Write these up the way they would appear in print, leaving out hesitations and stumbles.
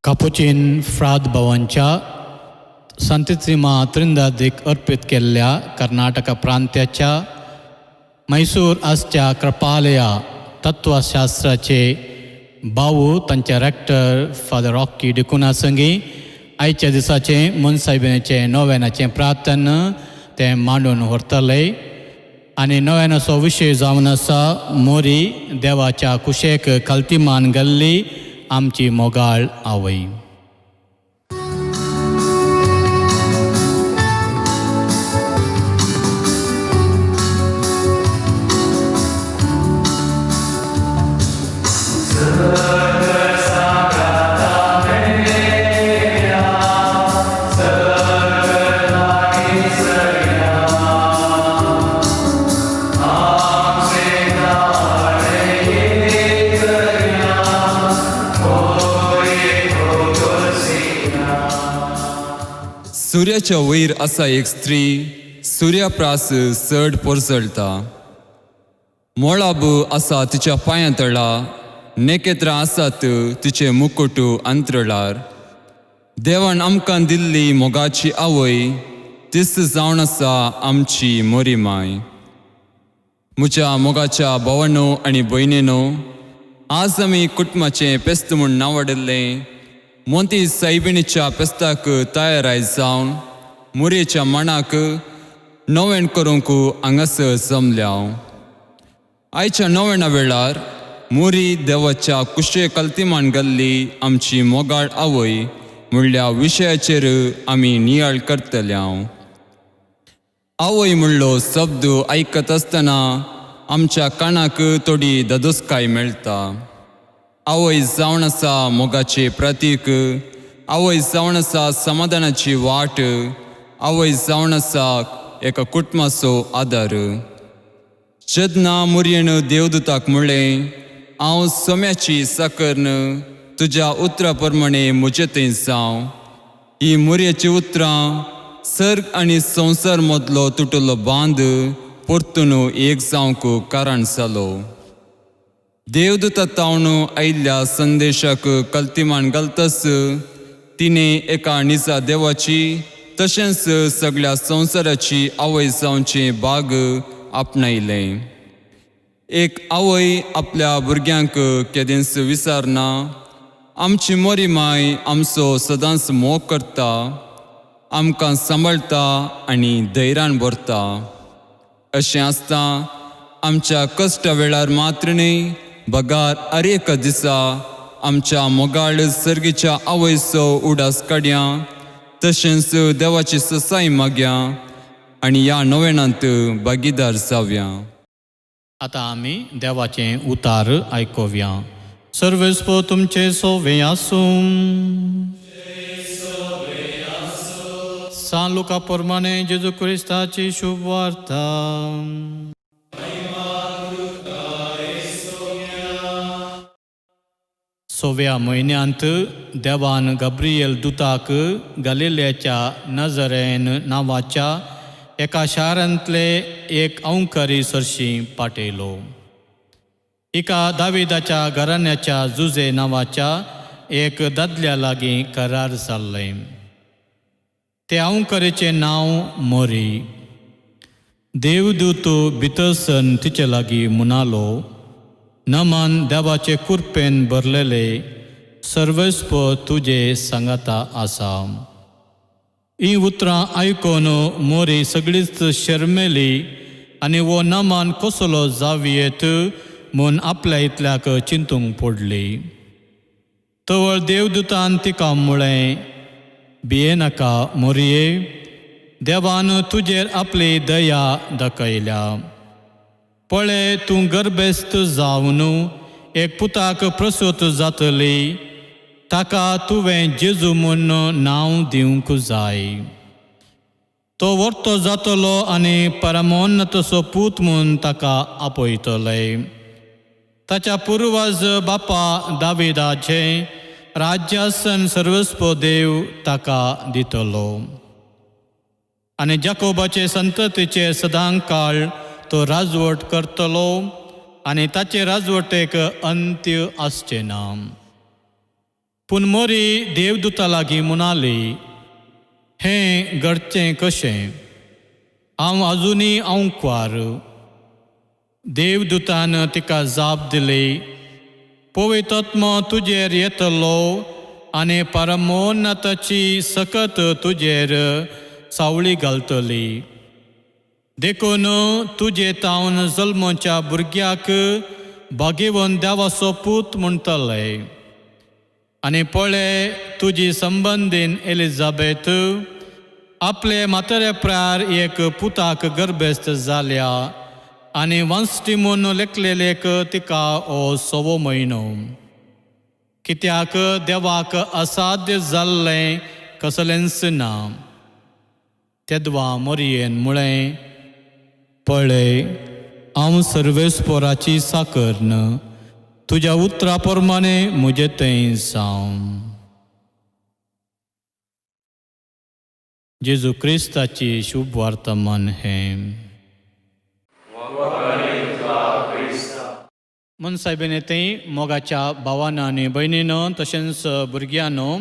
कापुचीन फ्राद भवनच्या संतश्रीमा त्रिंदादीक अर्पित केल्ल्या कर्नाटक प्रांत्याच्या मैसूर आसच्या कृपालया तत्वशास्त्राचे भाऊ तांचे रॅक्टर फादर रॉकी डिकुना संगी आयच्या दिसाचे मनसायबिनेचे नव्यानाचे प्रार्थन ते मांडून व्हरतले आनी नव्यानाचो विशय जावन आसा मोरी देवाच्या कुशेक कल्तिमान गेल्ली आमची मोगाळ आवय. सूर्याच्या वयर आसा एक स्त्री सूर्याप्रास चड पोरसळटा. मोळाब आसा तिच्या पांयां तळा, नेकेत्रां आसात तिचे मुकुट अंतरळार. देवान आमकां दिल्ली मोगाची आवय तीच जावन आसा आमची मोरी माय. म्हज्या मोगाच्या भावांनो आनी भयणींनो, आज आमी कुटुंबाचें पेस्त म्हूण नांवाडिल्लें मोंती सायबिणीच्या पेस्ताक तयाराय जावन मोरयेच्या मांडाक नवेण करूंक हांगासर जमल्या. आयच्या नवेणा वेळार मोरी देवाच्या कुशे कल्तिमान गेल्ली आमची मोगाळ आवय म्हणल्या विशयाचेर आमी नियाळ करतल्या. आवय म्हणलो शब्द आयकत आसतना आमच्या कानाक थोडी धदोसकाय मेळटा. आवय जावन आसा मोगाचे प्रतीक, आवय जावन आसा समाधानाची वाट, आवय जावन आसा एका कुटुंबाचो आदार. जेन्ना मोरयेन देवदूताक म्हणलें, हांव सोम्याची साकर्न तुज्या उतरा प्रमाणे म्हजे थंय जावं, ही मोरयेची उतरां सर्ग आनी संवसार मदलो तुटलो बांद परतून एक जावंक कारण जालो. देवदूता तावन आयिल्ल्या संदेशाक कल्तिमान घालतस तिणें एका निजा देवाची तशेंच सगळ्या संवसाराची आवय जावचें भाग आपणायलें. एक आवय आपल्या भुरग्यांक केदेंच विसारना. आमची मोरी माय आमचो सदांच मोग करता, आमकां सांबाळटा आनी धैर्यान भरता. अशें आसता आमच्या कश्टा वेळार मात्र न्ही, बगार हर एक दिसा आमच्या मोगाळ सर्गीच्या आवयचो उडास काडया, तशेंच देवाची ससाय मागया आनी ह्या नवेणांत भागीदार जावया. आतां आमी देवाचें उतार आयकोवया. सर्वेस्पो तुमचे सोवे आसूं. सान लुका प्रमाणे जेजू क्रिस्ताची शुभ वार्ता. सोव्या म्हयन्यांत देवान गब्रियल दुताक गलिलेच्या नजरेन नांवाच्या एका शारांतले एक अंकरी सरशी पाठयलो. एका दाविदाच्या घराण्याच्या जुजे नांवाच्या एक दादल्या लागीं करार जाल्लें. ते अंकरीचें नांव मोरी. देवदूत भितरसन तिचे लागीं म्हणालो, नमन देवाचे कृपेन भरलेले, सर्वेस्प तुजे सांगाता आसा. ही उतरां आयकून मोरी सगळीच शर्मेली आनी वो नमन कसलो जावयेत म्हूण आपल्या इतल्याक चिंतूंक पडली. तवळ देवदूतान तिका म्हळें, भियेनाका मोरये, देवान तुजेर आपली दया दाखयल्या. पळय, तूं गर्भेस्त जावन एक पुताक प्रसूत जातली, ताका तुवें जेजू म्हूण नांव दिवंक जाय. तो व्हरतो जातलो आनी परमोन्नतचो पूत म्हूण ताका आपयतले. ताच्या पुर्वज बापा दाविदाचे राज्यासन सर्वस्व देव ताका दितलो आनी जाकोबाचे संततीचे सदां काळ तो राजवट करतलो आनी ताचे राजवटेक अंत्य आसचे ना. पूण मोरी देवदूता लागीं म्हणाली, हें घडचें कशें? हांव आजुनी आंवकार. देवदूतान तिका जाप दिली, पवित्र आत्मा तुजेर येतलो आनी परमोन्नताची सकत तुजेर सावळी घालतली. देखून तुजे तावन जल्मच्या भुरग्याक भाग्यवन देवाचो पूत म्हणटले. आनी पळय, तुजी संबंदीन एलिझाबेथ आपले म्हाताऱ्या प्रार एक पुताक गर्भस्थ जाल्या आनी वंसटी म्हूण लेखलेलेक तिका हो 6वो म्हयनो. कित्याक देवाक असाध्य जाल्लें कसलेंच ना. तेदवा मोरयेन म्हळें, पळय, हांव सर्वेस्पराची साकर्ण, तुज्या उतरा प्रमाणे म्हजें तें जावं. जेजू क्रिस्ताची शुभ वर्तमान हें. म्हूण सायबीन तें मोगाच्या भावांनो आनी भयणीनो तशेंच भुरग्यांनो,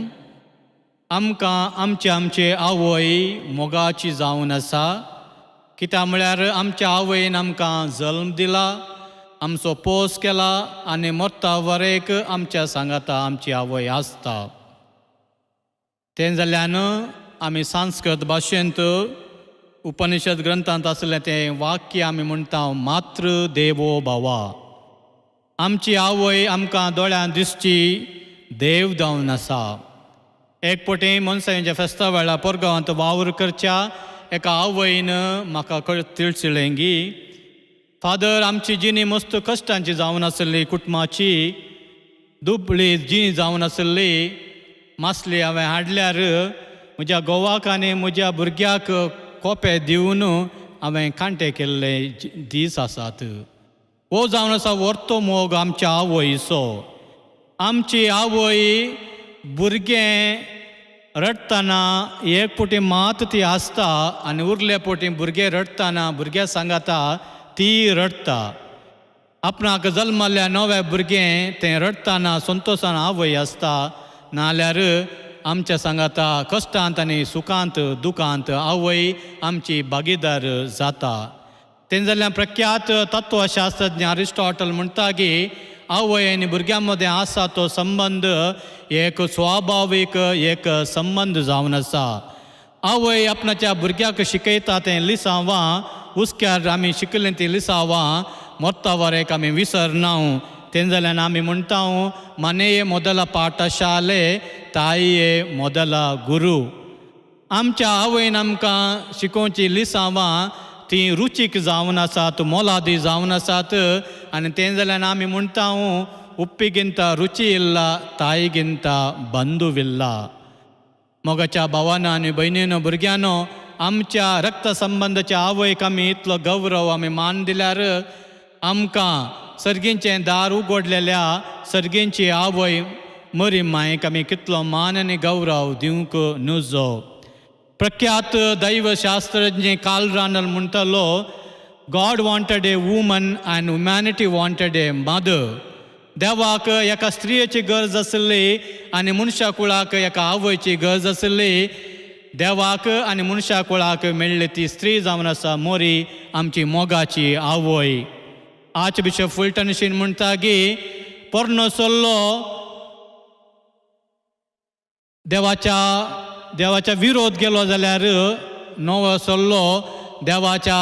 आमकां आमचे आवय मोगाची जावन आसा. कित्याक म्हळ्यार आमच्या आवयन आमकां जल्म दिला, आमचो पोस केला आनी मरता वरेक आमच्या सांगाता आमची आवय आसता. तें जाल्यान आमी संस्कृत भाशेंत उपनिशद ग्रंथांत आसलें तें वाक्य आमी म्हणटा, मातृ देवो भवा. आमची आवय आमकां दोळ्यान दिसची देव जावन आसा. एक पटी मनशांच्या फेस्ता वेळार परगांवांत वावर करच्या एका आवयन म्हाका तिळसिलें की, फादर, आमची जिणी मस्त कश्टांची जावन आसली, कुटुंबाची दुबळी जिणी जावन आसली. मासली हांवें हाडल्यार म्हज्या घोवाक आनी म्हज्या भुरग्याक कोपे दिवन हांवें कांटे केल्ले दीस आसात. हो जावन आसा व्हरतो मोग आमच्या आवयचो. आमची आवय भुरगें रडतना एक पोटी मात ती आसता आनी उरले पोटी भुरगें रडतना भुरग्या सांगाता ती रडता. आपणाक जल्मल्ल्या नव्या भुरगें तें रडतना संतोशान आवय आसता. नाल्यार आमच्या सांगाता कश्टांत आनी सुखांत दुखांत आवय आमची भागीदार जाता. तें जाल्यार प्रख्यात तत्वशास्त्रज्ञ अरिस्टॉटल म्हणटा की आवय आनी भुरग्यां मदें आसा तो संबंद एक स्वाभावीक एक संबंद जावन आसा. आवय आपणाच्या भुरग्याक शिकयता तें लिसांवां हुस्क्यार आमी शिकलें तीं लिसांवां मरता वरेक आमी विसरना. तें जाल्यार आमी म्हणटा, मनेये मोदला पाठशाले ताये मोदला गुरू. आमच्या आवयन आमकां शिकोवची लिसांवां ती रुचीक जावन आसात, मोलादी जावन आसात. आनी तें जाल्यार आमी म्हणटा, उप्पीगिंत रुची इल्ला ताईगिंत बंधुविल्ला. मोगाच्या भावांनो आनी भयणीनो भुरग्यांनो, आमच्या रक्त संबंधाच्या आवयक आमी इतलो गौरव आमी मान दिल्यार आमकां सर्गींचें दार उगडलेल्या सर्गींची आवय मरी मायक आमी कितलो मान आनी गौरव दिवंक नजो. प्रख्यात दैवशास्त्रज्ञ कार्ल रानल म्हणटलो, God wanted a woman and humanity wanted a mother. देवाक एका स्त्रियेची गरज आसली आनी मनशा कुळाक एका आवयची गरज आसली. देवाक आनी मनशा कुळाक मेळ्ळी ती स्त्री जावन आसा मोरी आमची मोगाची आवय. आर्च बिशप फुलटनशीन म्हणटा की पोरनो सल्लो देवाच्या विरोध गेलो जाल्यार नवो सल्लो देवाच्या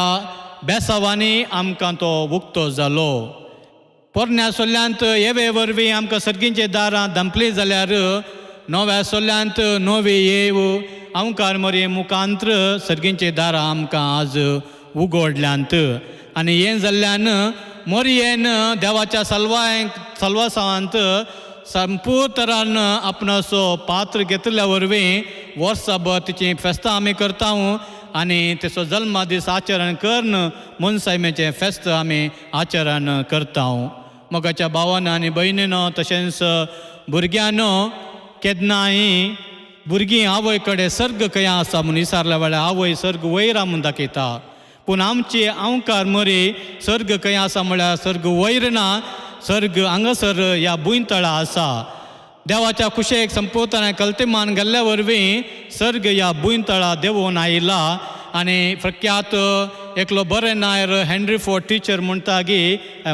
बेसावांनी आमकां तो उक्तो जालो. पोरण्या सोल्ल्यांत येवे वरवीं आमकां सर्गींचे दारां धांपली जाल्यार नव्या सोल्ल्यांत नवी येव अवंकार मोरये मुखांत्र सर्गींचे दारां आमकां आज उगडल्यांत. आनी हें जाल्ल्यान मोरयेन देवाच्या सल्वासांत संपूर्ण तरान आपणाचो पात्र घेतल्या वरवीं वर्सभर तिची फेस्तां आमी करता आनी तेचो जल्मा दीस आचरण करन मनसायमेचें फेस्त आमी आचरण करता. मोगाच्या भावांनो आनी भयणीनो तशेंच भुरग्यांनो, केन्नाय भुरगीं आवय कडेन सर्ग खंय आसा म्हूण विचारल्या वेळार आवय सर्ग वयर म्हूण दाखयता. पूण आमची अवंकार मोरी सर्ग खंय आसा म्हळ्यार सर्ग वयर ना, सर्ग हांगासर ह्या भुंयतळा आसा. देवाच्या कुशेक संपवताना कल्तिमान गेल्ल्या वरवीं सर्ग ह्या बुंतळा देंवून आयिल्ला आनी प्रख्यात एकलो बरें नायर हेनरी फोर्ड टिचर म्हणटा की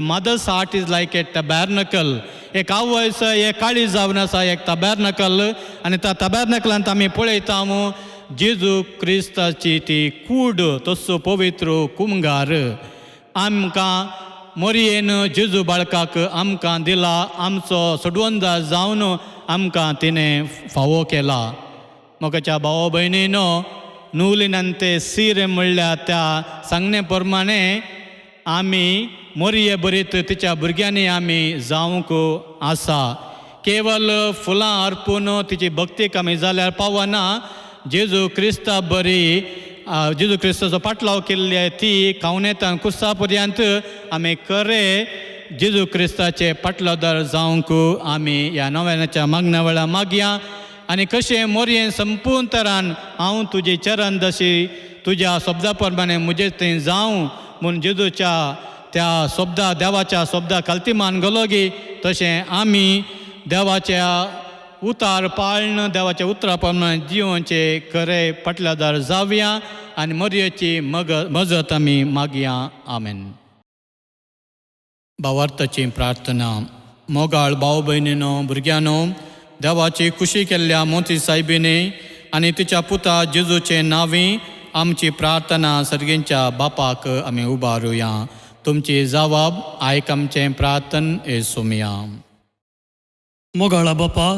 मदर्स हार्ट इज लायक ए टबॅर्नकल. एक आवयस एक काळी जावन आसा एक टबॅर्नकल आनी त्या टबॅर्नकलांत आमी पळयता जेजू क्रिस्ताची ती कूड तसो पवित्र कुमगार आमकां मोरयेन जेजू बाळकाक आमकां दिला. आमचो सोडवंदा जावन आमकां तिणें फावो केला. मोगाच्या भाव भयणीनो, नूलिनंते सीरे म्हणल्या त्या सांगणे प्रमाणे आमी मोरये बरीत तिच्या भुरग्यांनी आमी जावंक आसा. केवल फुलां अर्पून तिची भक्तीक आमी जाल्यार पावना. जेजू क्रिस्ता बरी जेजू क्रिस्ताचो पाटलाव केल्ली ती खावनेतान कुस्सा पर्यंत आमी खरे जेजू क्रिस्ताचे पाटलादार जावंक आमी ह्या नव्याच्या मागण्या वेळा मागया. आनी कशें मोरयेन संपूर्ण तरान हांव तुजे चरण दशी तुज्या शब्दा प्रमाणे म्हजे थंय जावं म्हूण जेजूच्या त्या शब्दा देवाच्या शब्दा कल्तिमान गलोगी तशें आमी देवाच्या उतार पाळण देवाच्या उतरा प्रमाणे जिवोवचे खरे पाटलादार जावया आनी मोरयेची मजत आमी मागया. आमेन. भावार्थाची प्रार्थना. मोगाळ भाव भयणीनो भुरग्यानो, देवाची खुशी केल्ल्या मोती सायबीने आनी तिच्या पुता जेजूचे नांवी आमची प्रार्थना सर्गेंच्या बापाक आमी उबारुया. तुमची जबाब आयक आमचें प्रार्थन येसुमिया. मोगाळा बापा,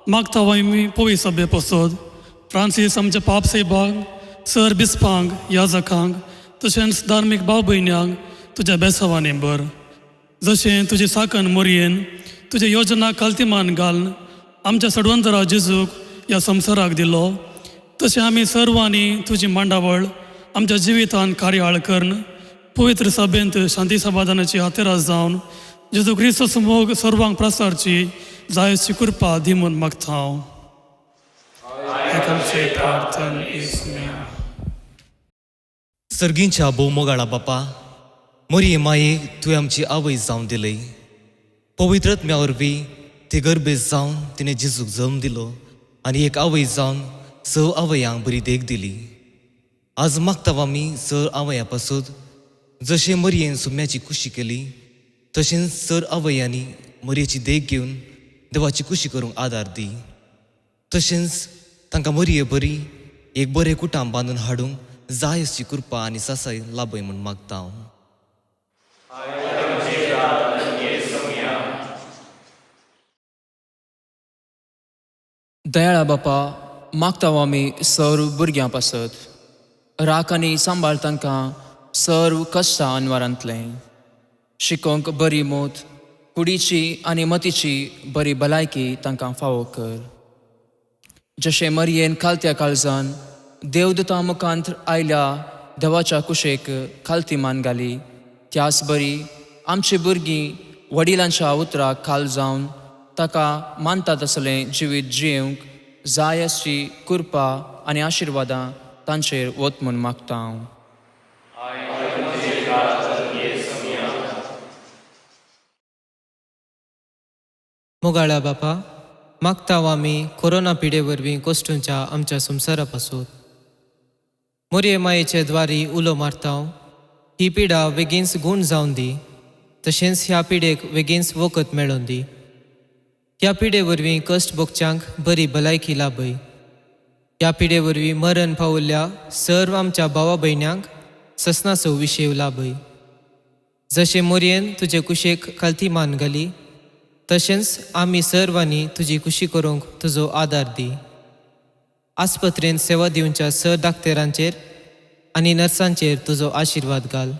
मागता आमी पोवी सभे पसोद फ्रांसीस आमच्या पाप सेबाक सर बिस्पांक याजकांक तशेंच धार्मीक भाव भयण्यांक तुज्या बेसावांनी बर. जशें तुजी साकन मोरयेन तुजे योजना कल्तिमान घालन आमच्या सडवंतरा जेजूक ह्या संवसाराक दिलो, तशें आमी सर्वांनी तुजी मांडावळ आमच्या जिवितान कार्याळ करन पवित्र सभेंत शांती समाधानाची हातेरास जावन जेजू क्रिस्त मोग सर्वांक प्रसारची जायची कृपा दी म्हूण मागता हांव. सर्गींच्या भोव मोगाळा बापा, मोरये माये तुवें आमची आवय जावन दिली. पवित्रत्म्या वरवीं ती गर्भेत जावन तिणें जेजूक जल्म दिलो आनी एक आवय जावन स आवयांक बरी देख दिली. आज मागता आमी सर आवया पासून जशें मोरयेन सुम्याची खुशी केली तशेंच सर आवयांनी मोरयेची देख घेवन देवाची खुशी करूंक आदार दी. तशेंच तांकां मोरये बरी एक बरें कुटाम बांदून हाडूंक जाय अशी कृपा आनी सासाय लाभय म्हूण मागता हांव. दयाळा बापा, मागता आमी सर्व भुरग्यां पासत राख आनी सांबाळ तांकां सर्व कश्टां अनवरांतलें. शिकोवंक बरी मोत कुडीची आनी मतीची बरी भलायकी तांकां फावो कर. जशें मरयेन खालत्या काळजान देवदूता मुखांत आयल्या देवाच्या कुशेक खालतीमान घाली, त्याच बरी आमची भुरगीं वडिलांच्या उतराक खाल जावन ताका मानता तसलें जिवीत जियेवंक जाय अशी कृपा आनी आशिर्वादां तांचेर वत म्हूण मागता हांव. मोगाळा बापा, मागता आमी कोरोना पिडे वरवीं कोश्टूंच्या आमच्या संवसारा पासून मोरये मायेचे द्वारी उलो मारता ही पिडा बेगीनच गूण जावन दी, तशेंच ह्या पिडेक बेगीनच वखद मेळोवन दी. ह्या पिडे वरवीं कश्ट भोगच्यांक बरी भलायकी लाभय. ह्या पिडे वरवीं मरण पावल्ल्या सर्व आमच्या भावा भयण्यांक ससनाचो विशेव लाभय. जशें मोरयेन तुजे कुशेक खालती मान घाली तशेंच आमी सर्वांनी तुजी खुशी करूंक तुजो आदार दी. आस्पत्रेंत सेवा दिवच्या सर डाक्टरांचेर आनी नर्सांचेर तुजो आशिर्वाद घाल.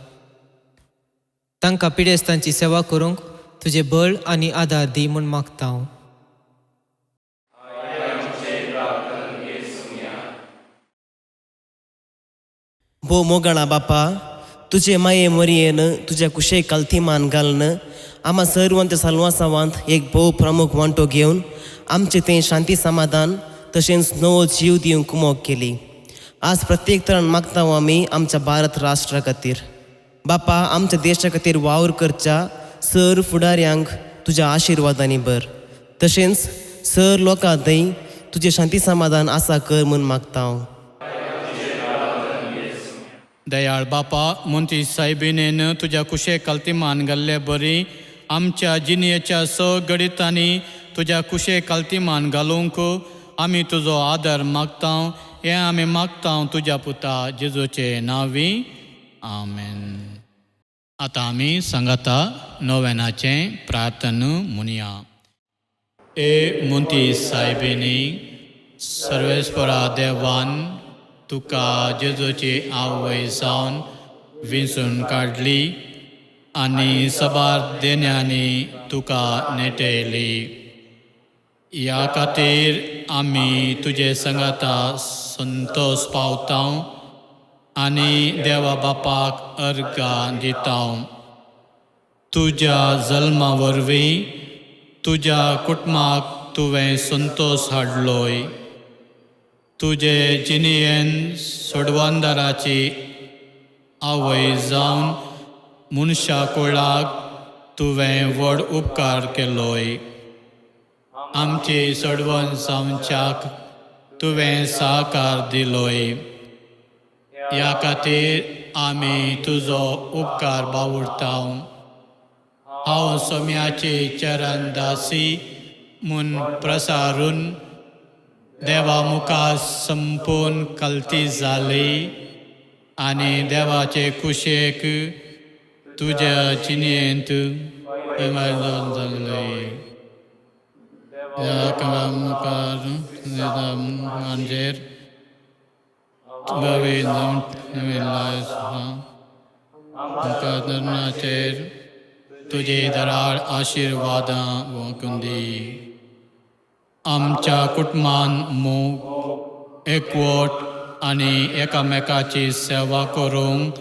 तांकां पिडेस्तांची सेवा करूंक तुजे बळ आनी आदार दी म्हूण मागता हांव. भो मोगाळा बापा, तुजे माये मोरयेन तुज्या कुशेक काल्थिमान घालन आम्हा सर्वांच्या साल्वासावांत एक भोव प्रमुख वांटो घेवन आमचे तें शांती समाधान तशेंच नवो जीव दिवंक मोग केली. आज प्रत्येक तरान मागता आमी आमच्या भारत राष्ट्रा खातीर. बापा, आमच्या देशा खातीर वावर करच्या सर फुडाऱ्यांक तुज्या आशिर्वादांनी भर. तशेंच सर लोकांतय तुझे शांती समाधान आसा कर म्हूण मागता हांव. दयाळ बापा मोंती सायबिणेन तुज्या कुशे काल्तिमान घाल्ले बरी आमच्या जिणेच्या गणितांनी तुज्या कुशे काल्तिमान घालूंक आमी तुजो आदर मागता. हें आमी मागता तुज्या पुता जेजूचे नांवी. आमेन. आतां आमी सांगाता नोवेनाचें प्रार्थन म्हणया. ए मोंती सायबिणी सर्वेस्परा देवान तुका जेजूची आवय जावन विंचून काडली आनी सबार देण्यांनी तुका नेटयली. ह्या खातीर आमी तुजे संगता संतोश पावता आनी देवा बापाक अर्गां दिता. तुज्या जल्मा वरवीं तुज्या कुटुंबाक तुवें संतोश हाडलोय. तुजे जिणेन सोडवंदाराची आवय जावन मनशा कुळाक तुवें व्हड उपकार केलोय. आमची सोडवण जावच्याक तुवें सहकार दिलोय. ह्या खातीर आमी तुजो उपकार बावुरता. हांव सोम्याची चरण दासी म्हूण प्रसारून देवा मुखार संपूर्ण कल्ती जाली आनी देवाचे कुशेक तुज्या जिणेंत जगले. मुखार मांजेर मुखार तुजे दराळ आशिर्वादां वकुंदी. आमच्या कुटुंबान मोग एकवट आनी एकामेकाची सेवा करूंक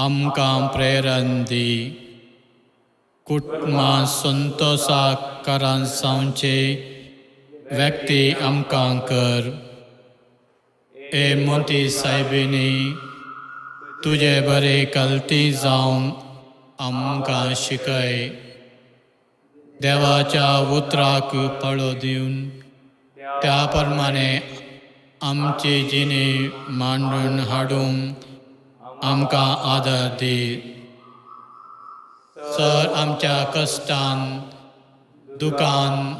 आमकां प्रेरण दी. कुटुंबां संतोशाक कारण जावचे व्यक्ती आमकां कर. ए मोंती सायबिणी तुजे बरे कल्ती जावंक आमकां शिकय. देवाच्या उतराक पळो दिवन त्या प्रमाणे आमची जिणी मांडून हाडूंक आमकां आदार दी. सर आमच्या कश्टान दुखान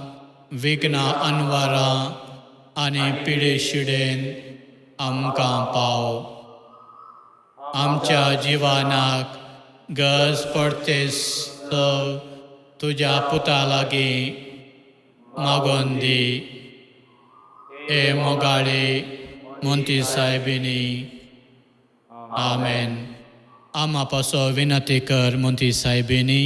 विघ्नां अनवरां आनी पिडे शिडेन आमकां पाव. आमच्या जिवानाक गरज पडटेस तुज्या पुता लागीं मागोन दी. ए मोगाळे मोंती सायबिणी. आमेन. आमा पासो विनंती कर मोंती सायबिणी.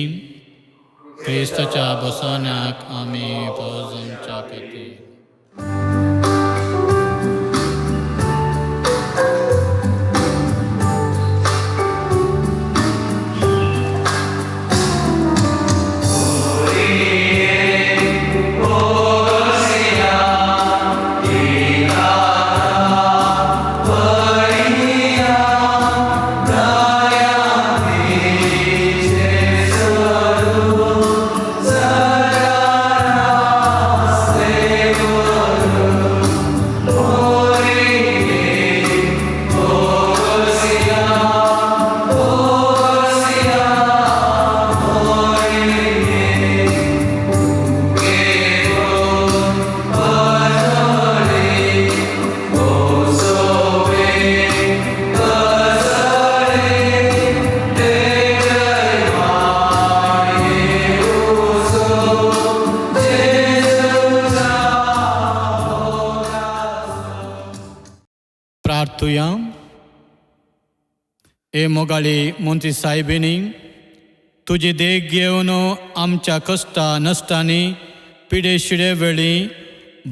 क्रिस्ताच्या बसोन्याक आमी पोजोवच्या खातीर. प्रार्थुया. ए मोगाळी मोंती सायबिणी तुजी देख घेवन आमच्या कश्टा नश्टांनी पिडे शिडे वेळी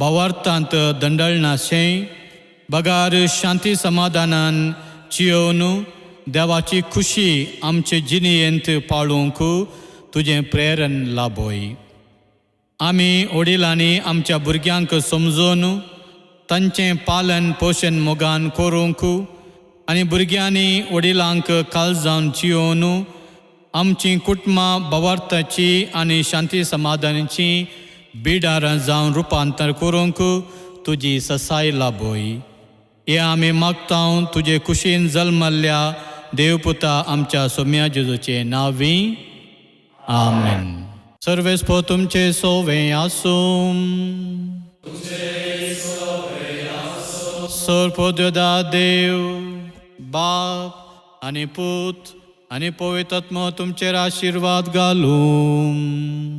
भावार्थांत दंडळनाशें बगार शांती समाधानान जियोवन देवाची खुशी आमचे जिणेंत पाळूंक तुजें प्रेरण लाभोय. आमी वडिलांनी आमच्या भुरग्यांक समजोवन तांचें पालन पोशण मोगान करूंक आनी भुरग्यांनी वडिलांक काळजावन जियोवन आमची कुटुंबां भावार्थाची आनी शांती समाधानाची बिडार जावन रुपांतर करूंक तुजी ससाय लाबोय. हे आमी मागतां तुजे कुशीन जल्मल्ल्या देवपुता आमच्या सोम्या जेजूचे नांवी. आमेन. सर्वेस्पो तुमचे सोवे आसूं. सर्वोदयोदा देव बाप आनी पूत आनी पवित्र आत्मो तुमचेर आशिर्वाद घालूं.